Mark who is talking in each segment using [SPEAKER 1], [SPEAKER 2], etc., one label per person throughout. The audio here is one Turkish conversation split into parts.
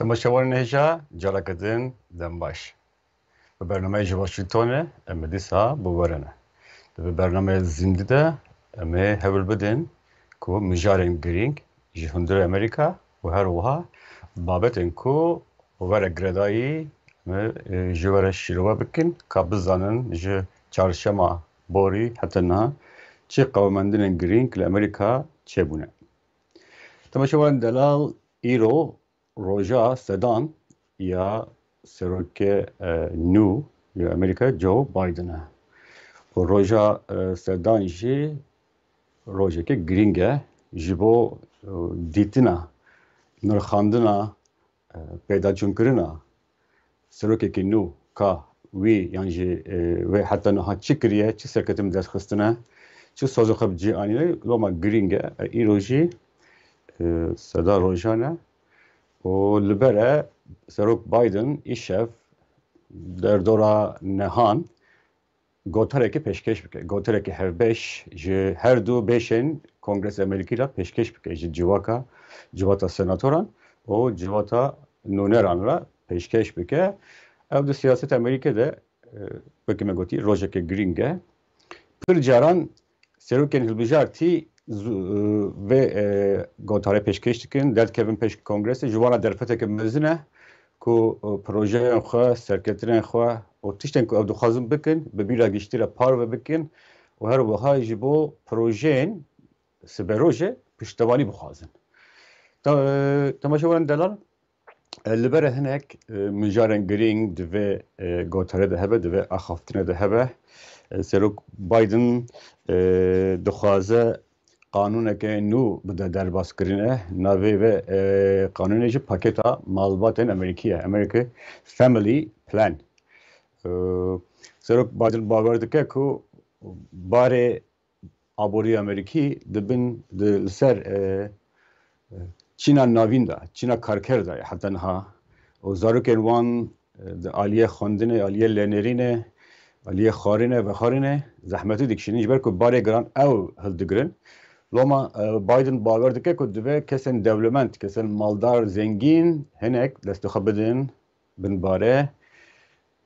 [SPEAKER 1] تماشاوان نهجا جالكدين دنباش ببرنامج واشنطن امدیسا بورنه به برنامه زنده ده امه هول بدن کو مجارن گرینگ جهندر امریکا و هر وها بابتن کو ور گردایی جوار شیروا بکن کابزانن ج چارشما بوری حتی نه چه قومندن گرینگ لامریکا چه بونه تماشاوان دلال ایرو روجا سدان یا سروکه نو یا امریکا جو بایدنه و روجا سدان جی روجا که گرینگه جبو دیتنا نرخاندنا پیدا چون کرنا سروکه که نو که وی یعنی و حتی نه چی کریه چی سرکتم دست خستنه چی سازو خب جی آنیه لما گرینگه ای روجی صدا روجانه و لبره سروک بایدن ایشف در دورا نهان گوتره که پیشکش بکه گوتره که هر دو بیشن کنگرس امریکی را پیشکش بکه جواتا سناتوران و جواتا نونران را پیشکش بکه او دو سیاست امریکا ده بکیمه گوتی روژه که گرینگه پر جاران سروکن هلبجار تی ve gotare peşkeş dikin dert kevin peş kongresi juvana derfete ke mezine ku proje xwe serketirin xwe o tişten ku ev dixwazin bikin bi bîra giştîra par ve bikin û her wiha ji bo projeyên siberoje piştevanî bixwazin temaşevan delal li ber hinek mijarên girîng divê gotare de hebe divê axaftinê de hebe Serok Biden dixwaze قانونeke nû bide derbaskirine navê ve kanûnê jî paketa malbatên Amerîkî ye America Family Plan Serok Biden bawer dike ku barê aborî Amerîkî dibin li ser Çîna navîn de Çîna karker de heta niha û zarokên wan di aliyê xwendinê aliyê lênêrînê aliyê xwarînê ve xwarînê zehmetî dikişînin ji ber ku barê giran ew hildigirin Loma Biden bawer dike ku divê kesên dewlemend, kesên maldar, zengîn hinek destixwe bidin bin barê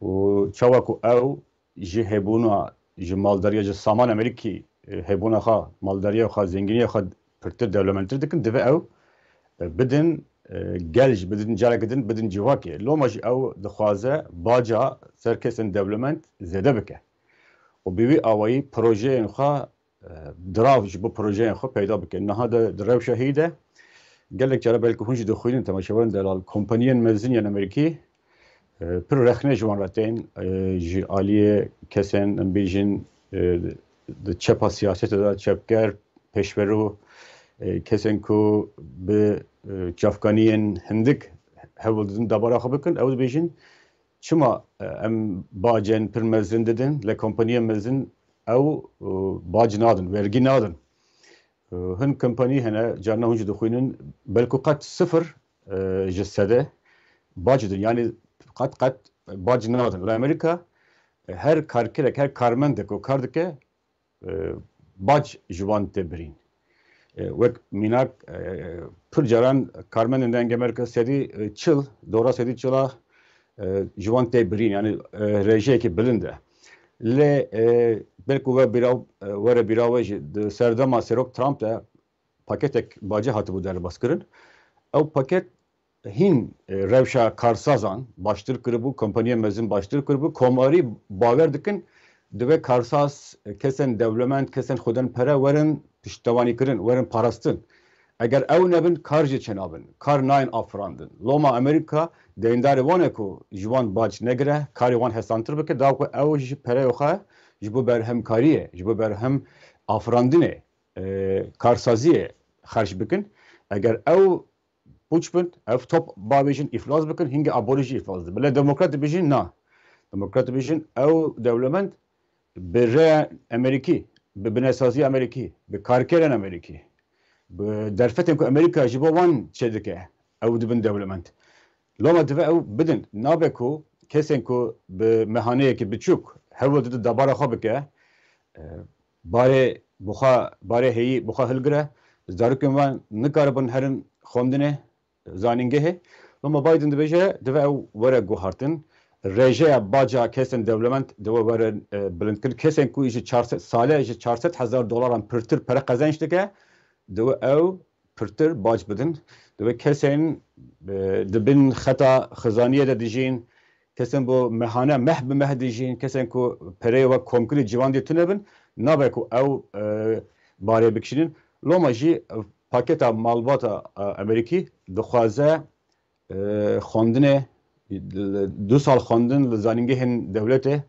[SPEAKER 1] û çawa ku ew ji hebûna ji maldariya ji saman Amerîkî hebûna xwe maldariya xwe zengîniya xwe pirtir dewlemendtir dikin divê ew bidin gel jî bidin carekî din bidin civakê loma jî ew dixwaze baca ser kesên dewlemend zêde bike û bi wî awayî projeyên xwe dirav ji bo projeyên xwe peyda bike niha di rewşa hî de gelek care belkî hûn jî dixwînin temaşevan delal kompaniyên mezin yên Amerîkî pir rexne ji wan re tên ji aliyê kesên em bêjin di çepa siyasetê de çepger pêşverû kesên ku bi çavkaniyên hindik hewil didin debara xwe bikin ew dibêjin çima em bacên pir mezin didin li kompaniyên mezin ew bac nadin vergî nadin hin kompanî hene carna hûn jî dixwînin belkû qet sıfır ji sedê bac didin yani qet bac nadin li Amerîka her karkerek her karmendek û kar dike bac ji wan tê birîn wek mînak pir caran karmenên deng Amerîka sedî çil dora sedî çila ji wan tê birîn yani rêjeyekî bilind e lê belkû we bîrav were bîrav jî di serdema Serok Trump de paketek bacê hatibû derbaskirin ew paket hîn rewşa karsazan baştir kiribû kompaniyên mezin baştir kiribû komarî bawer dikin divê karsaz kesên dewlemend kesên xwedin pere werin piştevanîkirin werin parastin eger ew nebin kar jî çenabin kar nayên afirandin loma Amerîka deyindarê wan e ku ji wan bac negire karê wan hesantir bike da ku ew ji pereyê xwe ji bo berhemkariyê ji bo berhem afirandinê karsaziyê xerc bikin eger ew pûç bin ev top babêjin îflas bikin hingê aborî jî îflas dibin lê demokrat dibêjin na demokrat dibêjin ew dewlemend bi rêya Amerîkî bi binêsazîya Amerîkî bi karkerên Amerîkî bi derfetên ku Amerîka ji bo wan çê dike ew dibin dewlemend loma divê ew bidin nabe ku kesên ku bi mehaneyekî biçûk hewil didin debara xwe bike barê heyî bixwe hilgire zarokên wan nikaribin herin xwendinê zanîngehê Lama Biden dibêje ew were guhartin rêjeya baca kesên dewlemend diwe were bilindkir kesên ku ji 400 salê ji 400,000 dolaran pirtir pere qezenç dike diwe ew pirtir bac bidin diwe kesên dibin xeta xizaniye de dijîn kesên bu mehane meh bi meh dijîn kesên ku pereyê we komkilî ciwan tune bin nabe ku ew barê bikişînin loma jî paketa malbata Amerîkî dixwaze xwendinê 2 sal xwendin li zanîngehên dewletê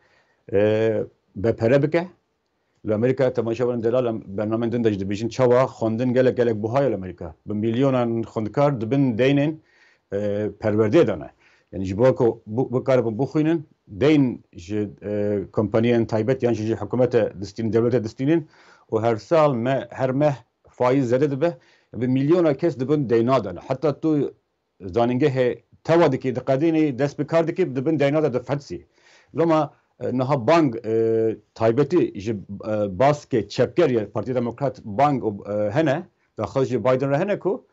[SPEAKER 1] bepere bike li Amerîka temaşevan delal bernameyên din de jî dibêjin çawa xwendin gelek buhaya li Amerîka bi milyonan xwendikar dibin deynên perwerdê dane yani ji bo ku bikaribin bixwînin deyn ji kompaniyên taybet yan ji hikûmeta distînin devleta distînin û her meh faiz zede dibe bi milyona kes dibin deyna dane heta tu zanîngehê tewa dikî diqedînî dest bi kar dikî dibin deyna de difetsî loma niha bank taybetî ji baskê çepgeriye Partiya Demokrat bank hene daxil ji Biden re hene ku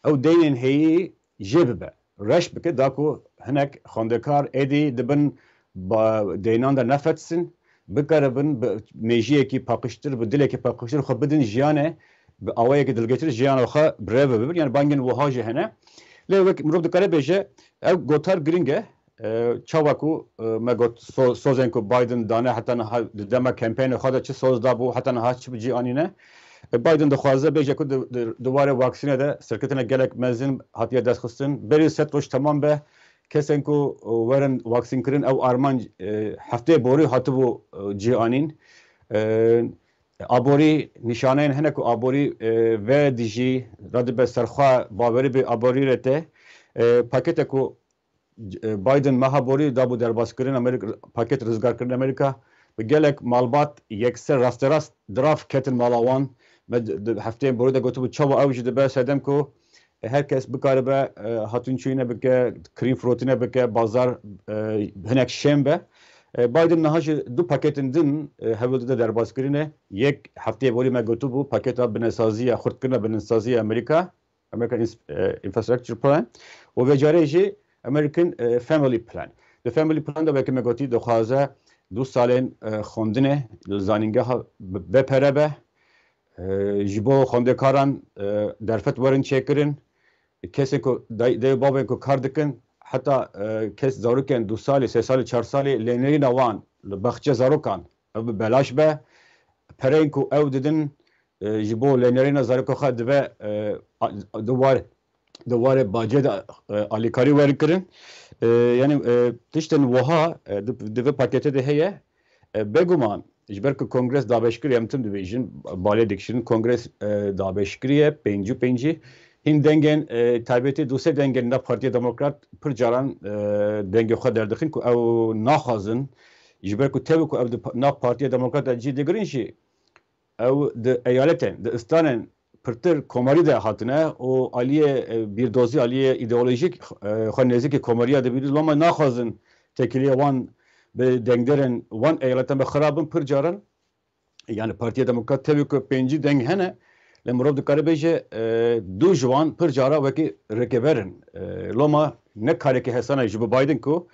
[SPEAKER 1] ew deynên heyî jê bibe reş bike da ku hinek xwendekar êdî dibin deynan de nefetsin bikaribin bi mêjiyekî paqiştir bi dilekî paqiştir xwe bidin jiyanê bi awayekî dilgetir jiyana xwe birêve bibin yani bangên wiha jî hene lê wek mirov dikare bêje ew gotar giring e çawa ku me got sozên ku Biden dane heta niha di dema kampeyna xwe de çi soz dabû heta niha çi bi cîanîne Biden dixwaze bêje ku duwarê vaksînê de serketine gelek mezin hatiye destxistin berî sed roj temam be kesên ku werin vaksînkirin ew armanc hefteyê borî hatibû cîanîn aborî nîşaneyên hene ku aborî ve dijî radibe serxwe bawerî bi aborî re te pakete ku Biden meha borî dabû derbazkirin Amerîka paket rizgarkirin Amerîka bi gelek malbat yekser rasterast diraf ketin mala wan hefteyên borî de gotibû çawa ew jî dibe sedem ku herkes bikaribe hatûnçûyîne bike kirîn firotîne bike bazar hinek şêm be Biden niha jî du paketên din hewil dide derbazkirinê yek hefteyê borî me gotibû paketa binesaziya xurtkirina binesaziya Amerîka American Infrastructure Plan û vê carê jî American Family Plan di Family Plan de wekî me gotî dixwaze 2 salên xwendinê li zanîngeha bepere be ji bo xwendekaran derfet werin çêkirin kesên ku dê babên ku kar dikin heta kes zarokên 2 salî 3 salî 4 salî lênerîna wan li bexçe zarokan ew bi belaş be pereyên ku ew didin ji bo lênerîna zarokê xwe dibe duwarê bacê de alîkarî werkirin yani tiştên wiha di vê paketê de heye bêguman ji ber ku kongres dabeşkirî em tim dibêjin balê dikişînin kongres dabeşkiriye pêncî hîn dengên taybetî dûsê dengên nav Partiya Demokrat pir caran dengê xwe derdixin ku ew naxwazin ji ber ku tevî ku ew di nav Partiya Demokrat cî digirin jî ew di eyaletên di istanên pirtir komarî de hatine û aliyê bîrdozî aliyê îdeolojîk xwe nêzîkî komariya dibînin loma naxwazin tekiliya wan bi dengderên wan eyaletan be xirabin pir caran yani Partiya Demokrat tevî ku pêncî deng hene li mirov dikare bêje du ji wan pir cara wekî rêkeberin loma ne karekî hesana ji bi Biden ku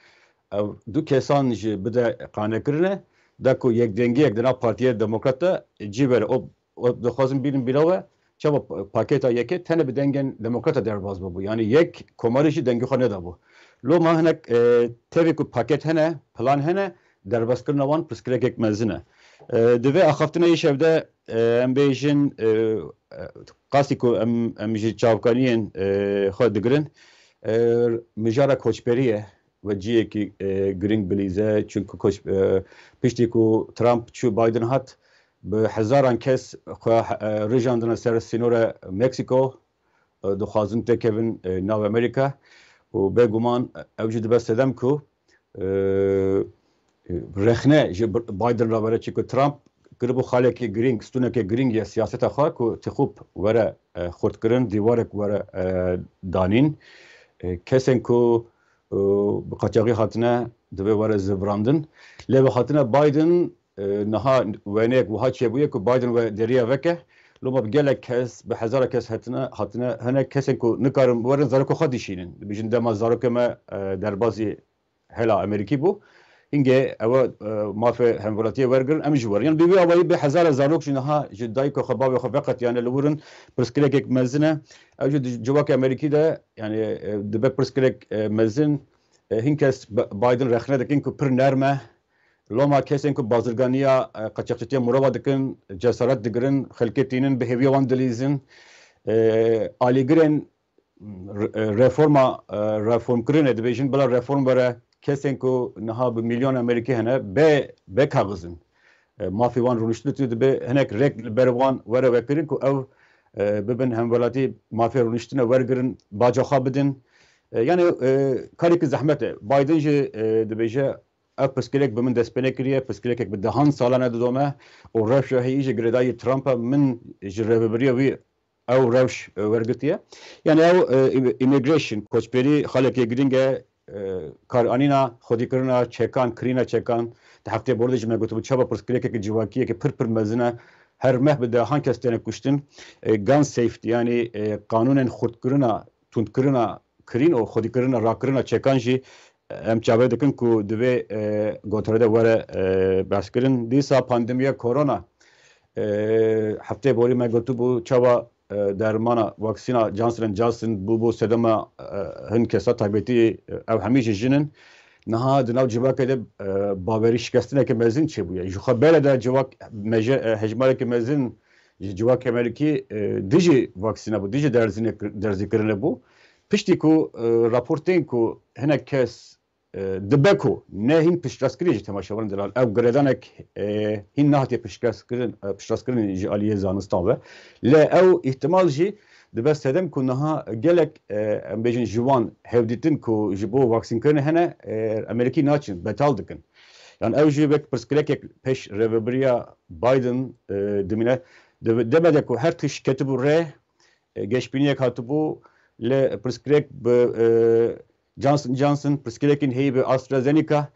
[SPEAKER 1] ew du kesan jî bide qanekirine da ku yekdengiyek di nav Partiya Demokrat de cî vere o dixwazin bînin bîrawe çawa paketa yekê tene bi dengên demokrata derbas bû yani yek komarî jî dengê xwe nedabû loma hinek tevî ku paket hene plan hene derbazkirina wan pirsgirêkek mezin e di vê axaftineyê şev de em bêjin qasî ku em ji çavkaniyên xwe digirin mijara koçberî ve ciyekî giring bilîze çünkü piştî ku Trump çû Biden hat bi hezaran kes xwe rijandine ser sînora Meksiko dixwazin tekevin nav Amerîka û bêguman ew jî dibe sedem ku rexne ji Biden re were çî ku Trump kiribû xalekî giring stûnekê giring ya siyaseta xwe ku tixûp were xurtkirin dîwarek were danîn kesên ku bi qaçaxî hatine divê were zivrandin lê hatine Biden niha weneyek wiha çêbûye ku Biden we deriya veke لما بگله کس به هزار کس هاتنه هنه کسی که نکارم ورن زارکو خود دیشینن بیشتر دما زارکو ما در بازی هلا امریکی بو اینگه او مافه همولاتی ورگرن امجور یعنی بیبی اولی به هزار زاروک جنها جدایی که خباب خو فقط یعنی لورن پرسکلک مزنه او جواک امریکی ده یعنی دبه پرسکلک مزن هینکس بایدن رخنه دکین که پر نرمه لما کسین که بازرگانیا قاچاقچی مروا دکن جسارت دگرن خلکتینن به هیوی وان دلیزن آلیگرن رفرم کرنه دبیجن بلا رفرم بره کسین که نها به میلیون امریکی هنه به کاغذن مافی وان رونشتو تو به هنک رک بروان وره وکرین که او ببین همولاتی مافی رونشتنه ورگرن باجا خواب بدن یعنی کاری که زحمته بایدن جه دبیجه اف پسکلک به من دست پنکریه پسکلک به دهان سالانه دومه و روش هیچ گردای ترامپ من جربه وی او روش ورگتیه یعنی او ایمیگریشن کوچپری خالق گرینگه کار آنینا خودی کرنا چکان کرینا چکان ده هفته برده جمعه گوتو چابا پرسکلک که جواکیه که پر مزنه هر مه به دهان کستین کشتن گان سیفتی یعنی قانون خود کرنا تند کرنا کرین و خودی کرنا را کرنا چکان جی ام چاوه دکن که دوی گوتره ده وره بحث کرن دیسا پاندمیه کرونا هفته بوری ما گوتو بو چاوا درمانا واکسینا جانسون بو سدما هن کسا تایبتی او همیشه جنن نها دناو جواک ده باوری شکستنه که مزین چه بویه جو خبره ده جواک هجماره که مزین جواک امریکی دیجی واکسینا بو دیجی درزی کرنه بو پشتی کو راپورتین کو هنه کس دبکو نه هین پشتراسکری تماشاورن دلال او گردانک هین نهاتی پشتراسکرین جی آلیه زانستان و لا او احتمال جی دبست هدم کو نها گلک ام بیجن جوان هودیتن کو جبو واکسین کرن هنه امریکی ناچن بتال دکن yani ev jî vek pirsgirêkek pêş rêveberiya Biden dimîne demede ku her tişt ketibû rê geşbîniyek hatibû li pirsgirêk bi Johnson pirsgirêkên heyî bi AstraZeneca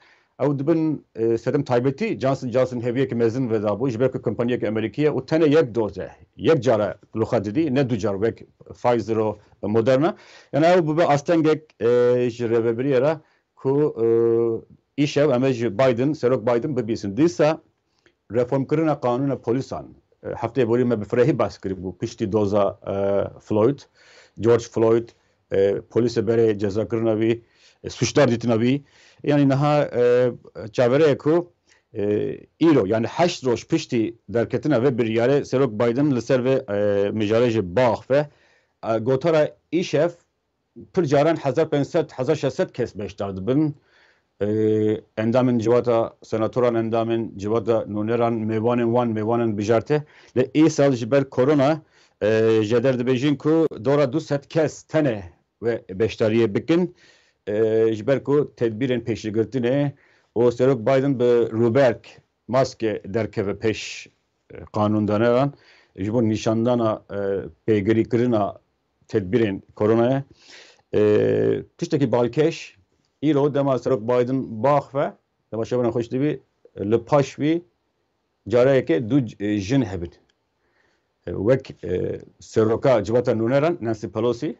[SPEAKER 1] ew dibin sedem taybetî Johnson heviyek mezin vedabû ji ber ku kompanyek Amerîkiye û tenê yek doze yek cara luxa didî ne du car wek Pfizer û Moderna yani ew bibe astengek ji rêveberiyê re ku İşev ama Biden, Serok Biden bibîsin. Dîsa reformkirina kanûna polîsan hefteyê borî me bi firehî behs kiribû piştî doza Floyd, George Floyd polîsê berê cezakirina wî suçdar dîtina wî yani niha çavereye ku îro yani heşt roj piştî derketina ve biryarê Serok Biden li ser vê mijarê ji bax ve gotara îşev pir caran 1500-1600 kes beşdar dibin endamên civata senatoran endamên civata nûneran mêvanên wan mêvanên bijarte li îsal ji ber korona ji derdibêjin ku dora 200 kes tenê ve beşdariyê bikin ji ber ku tedbîrên pêşîgirtinê û Serok Biden bi rûberk maske derkeve pêş qanûndaneran ji bo nîşandana pêgirîkirina tedbîrên koronaya tiştekî balkêş îro dema Serok Biden bax ve dema şeveran xweş dibî li paş wî careyekê du jin hebin wek seroka civata nûneran Nancy Pelosi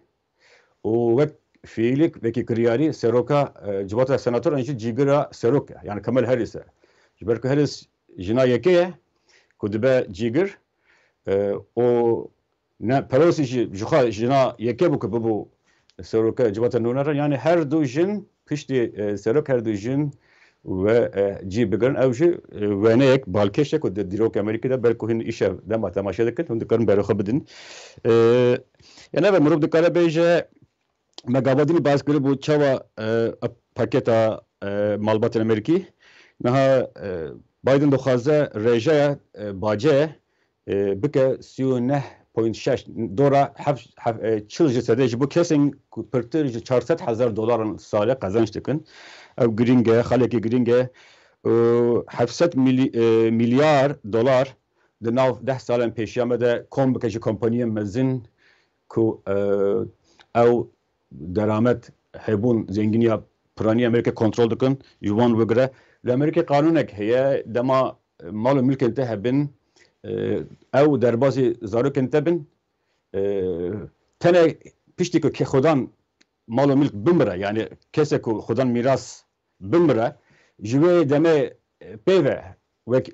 [SPEAKER 1] û wek fiîlîk wekî kiryarî seroka civata senatoran jî cîgira serok yani Kamala Harris e ji ber ku Harris jina yekê ye ku dibe cîgir û Pelosi jî ji xwe jina yekê bû ku bibû seroka civata nûneran yani her du jin piştî serok her du jin ve cî bigirin ew jî weneyek balkêşek ku di dîrok Amerîkî de ber ku hîn îşev dema temaşe dikin hûn dikarin berxwe bidin yani ev mirov dikare bêje me gavadînî behs kiribû çawa paketa malbatên Amerîkî niha Biden dixwaze rêjeya bacê bike 39.6 dora çil ji sedê ji bo kesên ku pirtir ji 400,000 dolar salê qezanç dikin ew giring e xelekî giring e 700 milyar dolar di nav 10 salên pêşiya me de kom bike ji kompanyên mezin ku ew deramet hebûn zenginiya piranî Amerîka kontrol dikin ji wan bigire li Amerîka qanûnek heye dema mal û milkên te hebin او دربازی زاروکن تبن تنه پشتی که خودان مال و ملک بمره یعنی کسی که خودان میراث بمره جوی دمه پیوه وک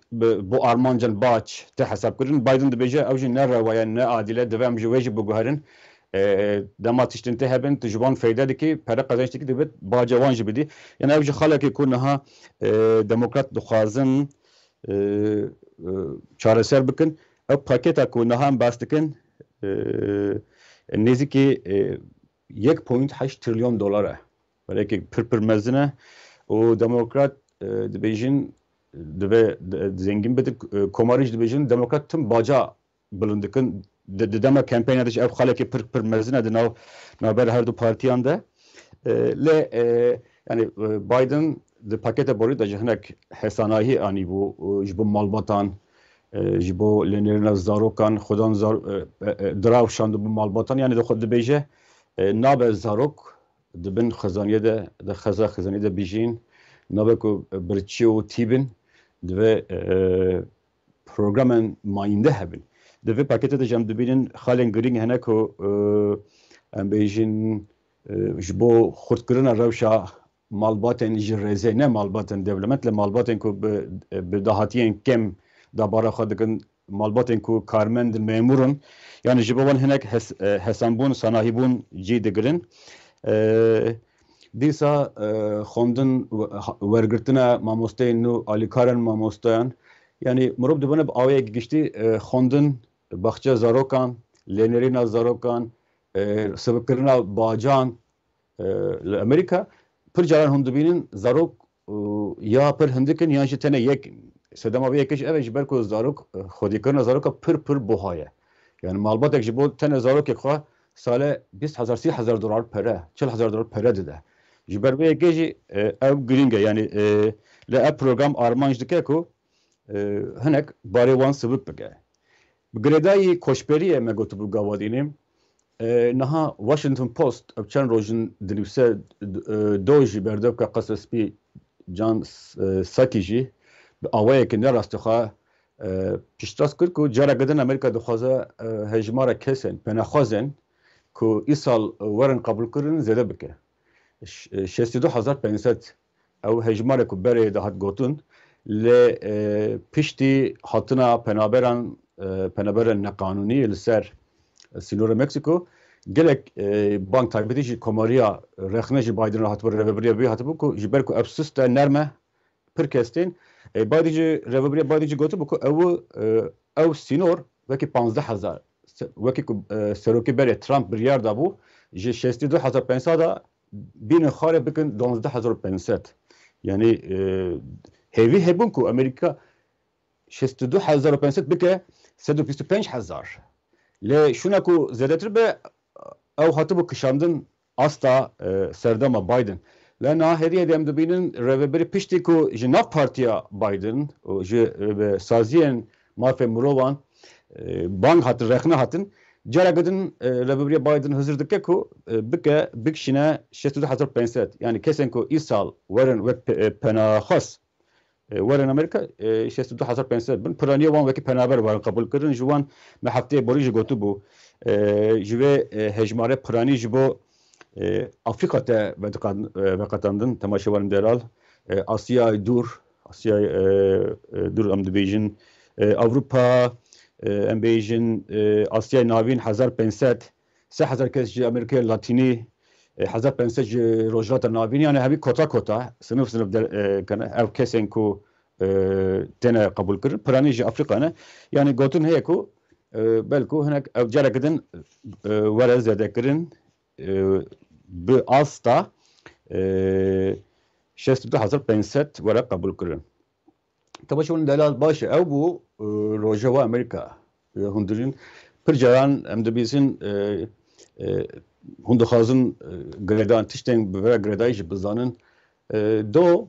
[SPEAKER 1] بو آرمانجن باچ ته حساب کردن بایدن دبیجه اوجی نه روایه نه عادله دوام جویج بگوهرن دما تشتن ته هبن تجوان فایده دکی پر قزانشتی که دبت با جوان جبدی یعنی اوجی خاله که کنها دموکرات دخوازن چاره سر بکن او پاکتا کنها هم باستکن نزدیکی 1.8 تریلیون دلاره برای که پر مزنه و دموکرات دبیجن دبی زنگین بده کماریش دبیجن دموکرات تم باجا بلندکن دما کمپین دش اب خاله که پر مزنه دناو نابر هر دو پارتیان ده ل yani Biden de pakete boru da jehnek hesanahi ani bu jibo malbatan jibo lenerina zarokan khodan zar drav şandı bu malbatan yani de xod de beje nabe zarok de bin khazaniye de khazaniye de bijin nabe ku birçiu tibin de programın mayinde hebin de pakete de jem de binin khalen green hene ku em bejin jibo xodkirina rewşa malbatên ji rêzê ne malbatên devlemet li malbatên ku bi dahatiyên kem dabara xwe dikin malbatên ku karmend memurun yani ji bo wan hinek hesanbûn sanahîbûn cî digirin dîsa xwendin wergirtina mamosteyên nû alîkarên mamosteyan yani mirov dibine bi awayek giştî xwendin baxça zarokan lênerîna zarokan sibikirina bacan li Amerîka پر جاران هندبینن زاروک یا پر هندکن یا جتنه یک سدما به یکش اوج برکو زاروک خودی کردن زاروک پر بوهایه yani malbat ekji bu tane zarok ekha sale 20000 3000 dolar para 40000 dolar para dede jiber be ekji ev gringe yani le program armanj dike ku hanek bare wan sıvıp bege gredai koşperiye me gotu bu gavadinim نها واشنطن پست ابچن روزن دنیوسه دوجی بردب که قصص بی جان ساکیجی به آوایی که نراستخوا پیشتاز کرد که جارا گدن امریکا دخوازه هجمارا کسن پناخوازن که ای سال ورن قبول کردن زده بکه 62500 او هجمارا که بره دهات گوتون ل پیشتی حاطنا پنابران نقانونی لسر سینور مکسیکو gelek bank taybetici komariya rexneji Biden rahat bir revbriye bir hatı bu ku jiberku absus da nerme pirkestin badici revbriye badici gotu bu ku ev sinor veki 15000 veki ku seroki bere Trump bir yer da bu je 62500 da bin khare bikin 12500 yani hevi hebun ku Amerika 62500 bike 125000 le şuna ku zedetir be ev hatı bu kışandın asta serdama Biden le na hediye dem de binin revberi pişti ku jinav partiya Biden o je saziyen mafe murovan bank hatı rexne hatın jara gidin revberi Biden hazırdıkke ku bike bikşine 62500 yani kesen ku isal veren ve penahas ورن امریکا 62500 بن پرانی وان وکی پنابر وان قبول کردن جوان ما هفته بوری گوتو بو جوه هجماره پرانی جبو افریقا ته وقتاندن تماشاوان درال آسیا دور ام دیویژن اوروپا ام بیژن آسیا ناوین 1500 3000 کس امریکا لاتینی 1500 روجرات ناوین yani همی kota sınıf der kana ev kesen ku tene kabul kır pranici Afrika'na yani gotun heku belku henek ev jarakadın vara zedekirin bu asta 6500 vara kabul kırın tabii şunun delal başı ev bu Rojava Amerika hundurin bir jaran emdebizin hundu xazın gredan tişten böyle gredayı bizanın do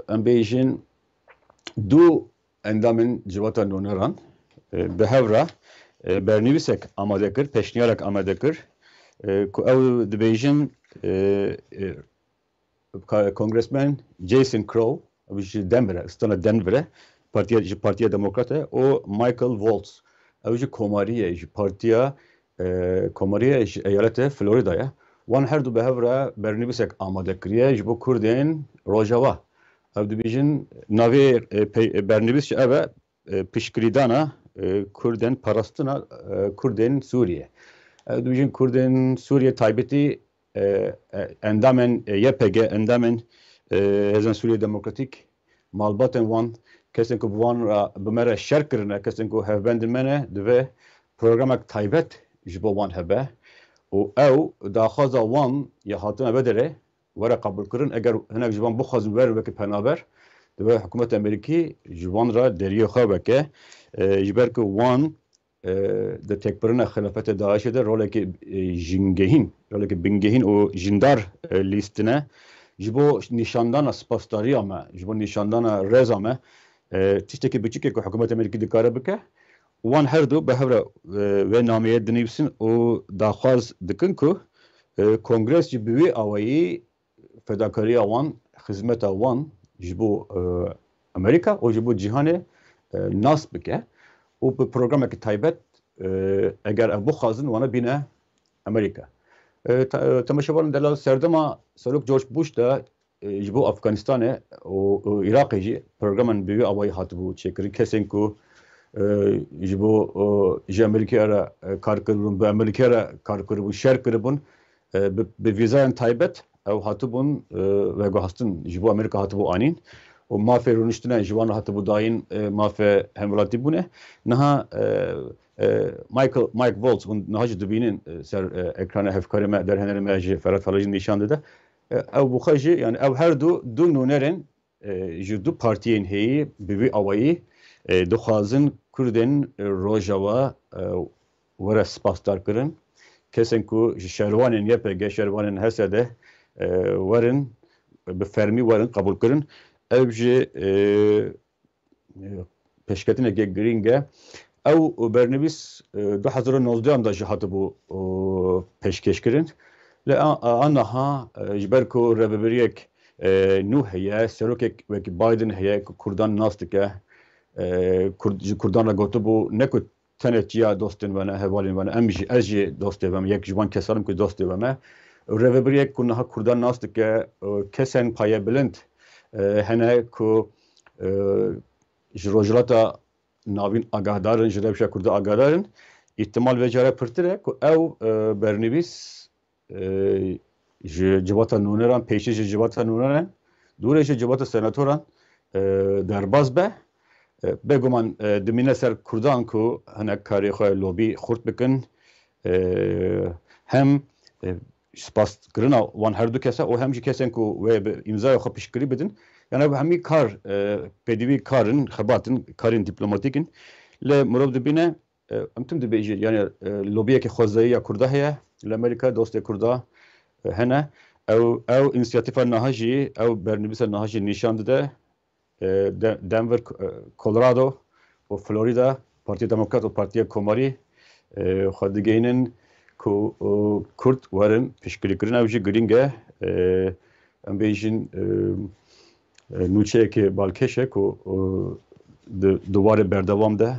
[SPEAKER 1] ambejin du endamın civata noneran behevra bernivisek amade kır peşniyarak amade kır ku ev dibejin Congressman Jason Crow, which is Denver, stona Denver, partiya demokrata o Michael Waltz. Evji komariye ji partiya komariye ji eyalete Florida'ya. Wan her du behevra bernivîsek amade kiriye ji bo Kurdên Rojava. Ev dibêjin navê bernivîs ji ev e piştgirîdana Kurdên parastina Kurdên Sûriye. Ev dibêjin Kurdên Sûriye taybetî endamên YPG, endamên Hêzên Sûriye Demokratîk malbatên wan kesên ku bi wan re bi me re şer kirine, kesên ku hevbendên me ne divê programek taybet ji bo wan hebe û ew daxwaza wan ya hatine vedere were qabûl kirin eger hinek ji wan bixwazin wer wekî penaber divê hikûmeta Amerîkî ji wan re deriyê xwe veke ji ber ku wan di têkbirina xilafeta Daişê de rolekî jîngehîn, rolekî bingehîn û jîndar lîstine ji bo nîşandana spasdariya me, ji bo nîşandana rêza me tiştekî biçûkê ku hikûmeta Amerîkî dikare bike wan her du bi hev re vê nameyê dinivîsin û daxwaz dikin ku Kongres jî bi wê awayî fedakariya wan, xizmeta wan ji bo Amerîka û ji bo cîhanê nas bike û bi programekî taybet eger ev bixwazin wana bîne Amerîka. Temaşevaran delal serdema Serok George Bush da ji bo Afganistanê û Iraqê jî programên bi wê awayî hatibû çêkirin kesên ku ji bo ji Amerîkaya re kar kiribûn, bi Amerîkaya re kar kiribûn, şer kiribûn bi vîzayên taybet ew hatibûn veguhastin ji bo Amerîka hatibû anîn û mafê rûniştinê ji wan re hatibû dayîn mafê hemwelatî bûne. Niha Mike Waltz hûn niha jî dibînin ser ekrana hevkarê me derhenerê me ji Ferhat Falajî nîşan dide. Ew bixwe jî yani ew her du nûnerên ji du partiyên hêyî bi wî awayî dixwazin Kurdên Rojava were spasdar kirin. Kesên ku ji şervanên YPG, şervanên Hesedê werin bi fermî werin qabûl kirin. Ev jî pêşketinekê girîng e. Ew bernivîs 2019 da jî hatibû pêşkêşkirin. Li aniha ji ber ku rêveberiyek nû heye, serokek wekî Biden heye ku Kurdan nas dike. Ji Kurdan re gotibû ne ku tenê çiya dostên we ne, hevalên we ne, em jî ez jî dostê we me, yek ji wan kesanim ku dostê we me. Rêveberiyek ku niha Kurdan nas dike, kesên payebilind hene ku ji rojhilata navîn agahdarin, ji rewşa Kurdî agahdarin, îhtimal vecare pirtir e ku ew bernivîs ji civata nûneran, pêşî ji civata nûneran, dûrê ji civata senatoran derbas be. Bêguman dimîne ser Kurdan ku hinek karê xwe lobî xurt bikin hem spaskirina wan her du kese û hem jî kesên ku wê bi îmzaya xwe piştgirî bidin. Yani ev hemî kar pêdivî karin, xebatin karên dîplomatîk in. Lê mirov dibîne em tim dibêjin yani lobiyekî xwezayî Kurda heye li Amerîka dostê Kurda hene ew înisiyatîfa niha jî ew bernivîsa niha jî nîşan dide Denver, Colorado û Florida Partiya Demokrat û Partiya Komarî xwe digihînin ku Kurd werin piştgirîkirin ew jî girîng e em bêjin nûçeyekê balkêş e ku di warê berdewam de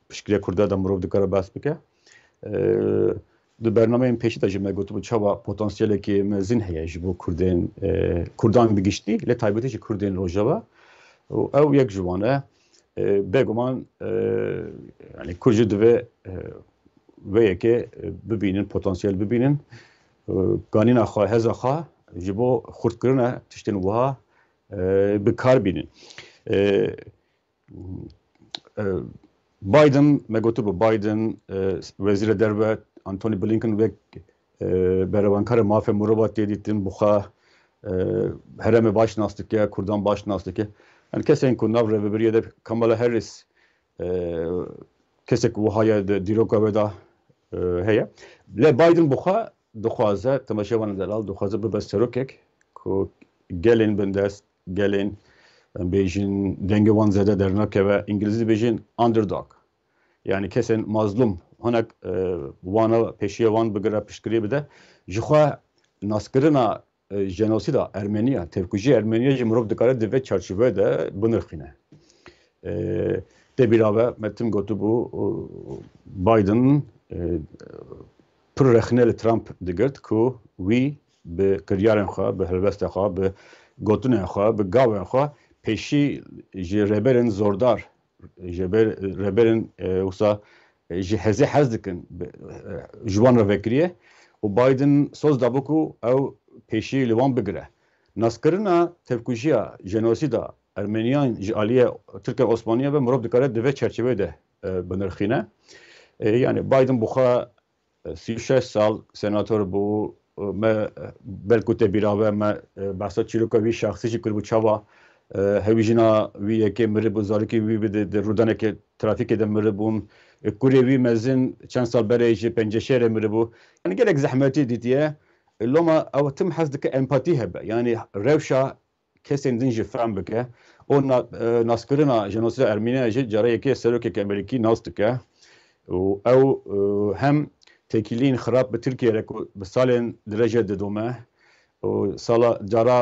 [SPEAKER 1] piştgiriya Kurda da mirov dikare behs bike. Di bernameyên pêşî de jî me gotibû çawa potansiyelekî mezin heye ji bo Kurdên Kurdan bi giştî lê taybetî jî Kurdên Rojava û ew yek ji wan e bêguman yani Kurd jî divê vê yekê bibînin, potansiyel bibînin ganîna xwe, heza xwe ji bo xurtkirina tiştên wiha bi kar bînin. Biden me gotibû Biden Wezîrê Derve Antony Blinken wek berevankara mafê mirovan tê dîtin bixwe herêmê baş nas dike, Kurdan baş nas dike. Yani kesên ku nav rêveberiyê de Kamala Harris kesek wihaya di dîroka we da heye. Lê Biden bixwe dixwaze temaşevan delal dixwaze bibe serokek ku gelên bindest, gelên bêjin dengê wan zêde dernakeve, İngilîzî bêjin underdog. Yani kesên mazlum hinek wana pêşiya wan bigire piştgirî bide. Ji xwe naskirina jenosîda Ermeniya, tevkujî Ermeniya jî mirov dikare di vê çarçove de binirxîne. de birave metim gotu bu Biden پر رخنه ترامپ دگرد کو وی به کریارن خوا به هلوست خوا به گوتن خوا به گاون خوا پیشی جربرن زوردار جربرن وسا جهزه حزدکن جوان رو فکریه و بایدن سوز دابکو او پیشی لیوان بگره ناسکرنا تفکوشیا جنوسیدا ارمنیان جالیه ترکیه عثمانیه و مراب دکاره دوه چرچوه ده بنرخینه yani Biden buxa 36 سال سناتور بو ما بلکوت بیراوه ما بحثا چیروکا وی شخصی چی کربو چاوا هویجینا وی یکی مره بو زارکی وی بده رودانه که ترافیک ده مره بون کوری وی مزین چند سال برای ایجی پنجه شهر مره بو yani gerek zahmeti دیدیه لما او تم حزدك امپاتی هبه yani روشا کسین دینجی فهم بکه او ناسکرنا جنوسید ارمینیا جی جاره یکی سروک که امریکی ناستکه او هم تکیلین خراب به ترکیه رکو به سالن درجه دومه و سالا جارا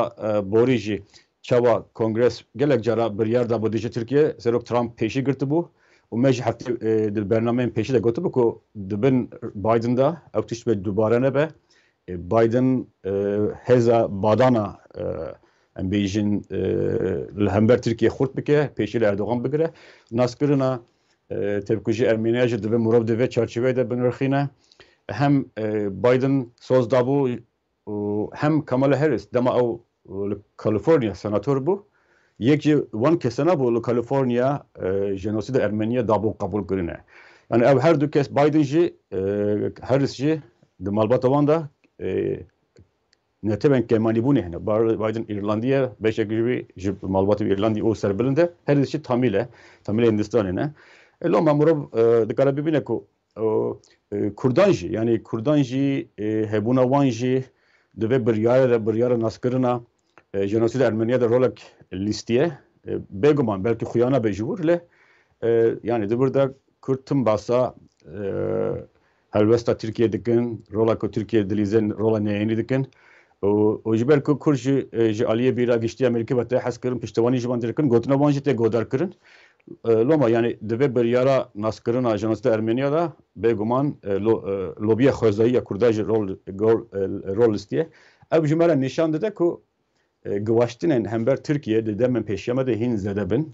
[SPEAKER 1] بوریجی چوا کنگرس گلک جارا بریار دا بودیجه ترکیه سروک ترامپ پیشی گرت بو و مجی هفته در برنامه پیشی دا گوتو بو که دبن بایدن دا او تیش به دوباره نبه بایدن هزا بادانا ام بیجین لهمبر ترکیه خورد بکه پیشی لاردوغان بگره ناسکرنا تبکوجی ارمنیا جد به مراد دوه چارچوبه ده بنرخینه هم بایدن سوز دابو هم کامالا هریس دما او کالیفرنیا سناتور بو یکی وان کسنا بو کالیفرنیا جنوسید ارمنیا دابو قبول کرنه yani ev her du kes Biden ji Harris ji de malbata wanda neteben kemani bu nehne Biden İrlandiya beşe gibi malbata İrlandiya o serbilinde Harris ji tamile Hindistan'ına Loma murab dikara bibine ku Kurdanji yani Kurdanji hebuna wanji deve biryara naskırına jenosid Ermeniya rolek listiye beguman belki xuyana bejurle yani de burada Kurtun basa helvesta Türkiye dikin rolek Türkiye dilizen rola neyini dikin o jiber ku kurji aliye bira geçti Amerika ve haskırın piştevani jiban dikin gotuna wanji te godar kırın Loma yani deve biryara naskırına jenosid Ermeniya'da beguman lobiye xozaiya Kurdaj rol listiye ev jumara nişan dede ku gıvaştinen hember Türkiye'de demen peşyamede hin zedebin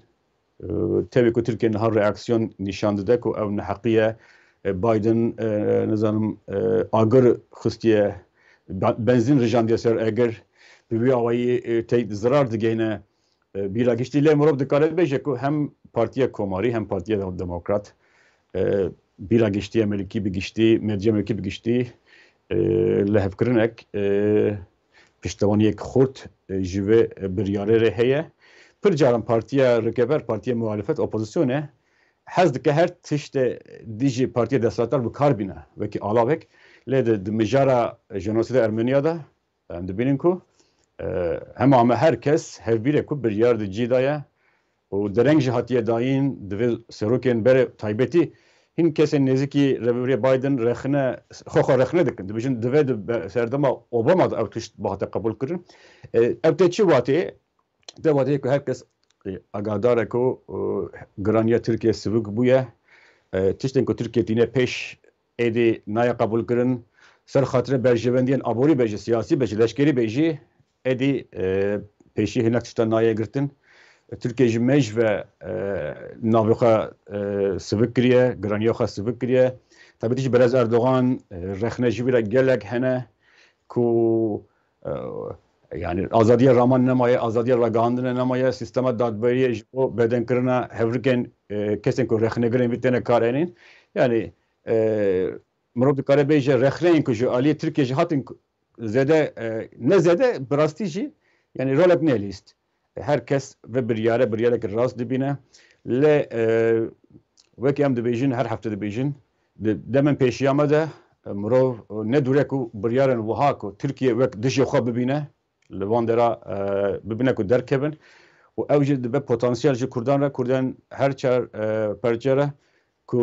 [SPEAKER 1] tabii ki Türkiye'nin her reaksiyon nişandı da ku ev nehakiye Biden nizanım agır xıstiye benzin rijandiye ser eger bir avayı teyit zarar digene bir agiştiyle murab dikkat beje ku hem partiye komari hem partiye demokrat bir agiştiye meliki bir gişti medya meliki bir gişti lehevkirinek piştevaniye xurt jive bir yare heye پر جارم پارتیا رکبر پارتیا muhalefet opozisyone حزدکه هر تشت دیجی پارتیا دستاتر بکار بینه وکی علاوه لیده دمجارا جنوسید ارمنیادا هم دبینین کو همه herkes هفبیره کو بریار دی جیدایا و درنگ جهاتیه داین دوی سروکین بره تایبتی هین کسی نزدیکی روی بایدن رخنه خوخه رخنه دکن دبیشن دوی سردما اوباما او تشت باهات قبول کردن ابته چی واتی de vadeye ku herkes agadar ko graniya Türkiye sivik buye tişten ku Türkiye dine peş edi naya kabul kırın ser hatire berjevendiyen abori beji siyasi beji leşkeri beji edi peşi hinak tişten naya girtin Türkiye jimej ve navika sivik kiriye graniya sivik kiriye tabi tiş biraz Erdoğan rexne jibira gelek hene ku yani azadiye raman nemaye, azadiye ragandine nemaye, sistema dadberiye o beden kırına hevriken kesin ku rexne giren bitene karenin. Yani Murat Karabeyce rexneyin ku ju Ali Türkiye jihatin zede ne zede brastici yani rolek ne list. Herkes ve bir yere ki rast dibine le ve ki am dibijin her hafta dibijin demen peşiyamada Murat ne dure ku bir yaren vaha ku Türkiye ve dişi xo bibine Levandera bibine ku derkebin و اوج به پتانسیل جو کردان هر چهار پرچره کو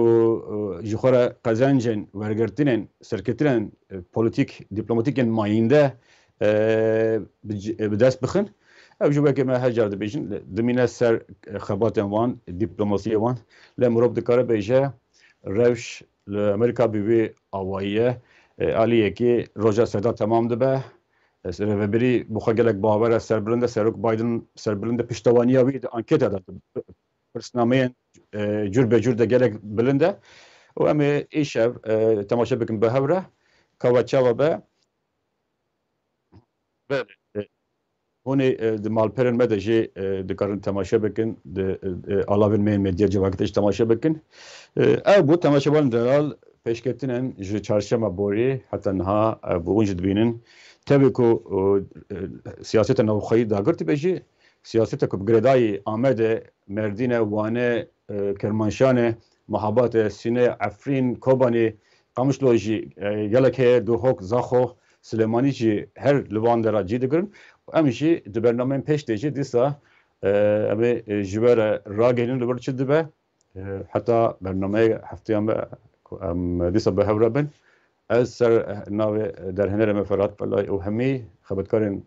[SPEAKER 1] جخوره قزنجن ورگرتنن سرکتنن پولیتیک دیپلماتیکن ماینده به دست بخن ev ji wekî me her car dibêjin dimîne ser xebatên wan dîplomasiyê wan lê mirov dikare bêje rewş li Amerîka bi wê awayî aliyekî roja seda temam dibe rêveberî bi xwe gelek bawer e serbilind e Serok Biden serbilind e piştewaniya wî di anketa de pirsnameyên cûr de gelek bilind e û em ê îşev temaşe bikin bi hev re kava çawa be hûnê di malperên me de jê dikarin temaşe bikin di alavên me yên medya civakê de jî temaşe bikin ew bû temaşevan deral pêşketinên ji çarşema borî heta niha bi hûn jî dibînin tevê ku siyaseta navxweyî dagirtîbe jî siyaseta ku bi girêdayî Amedê Merdînê Wanê Kermanşanê Mehabatê Sînê Efrîn Kobanî Qamişlo jî gelek heye Duhok Zaxo Silêmanî jî her li van de re cî digirin em jî di bernameyên pêş de jî dîsa em ê ji we re ragihînin li wir çi dibe heta bernameya hefteya me em dîsa bi hev re bin ez ser navê derhenerê me Ferhat Belay û hemî xebatkarên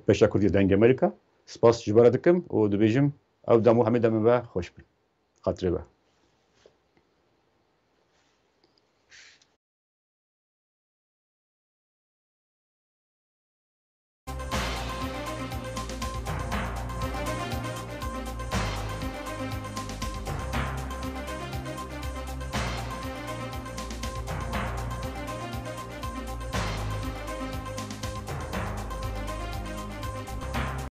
[SPEAKER 1] Peşa Kurdî dengê Amerîka spas ji we re dikim û dibêjim ew demo hemî demê we xweş bin. Xatirê be.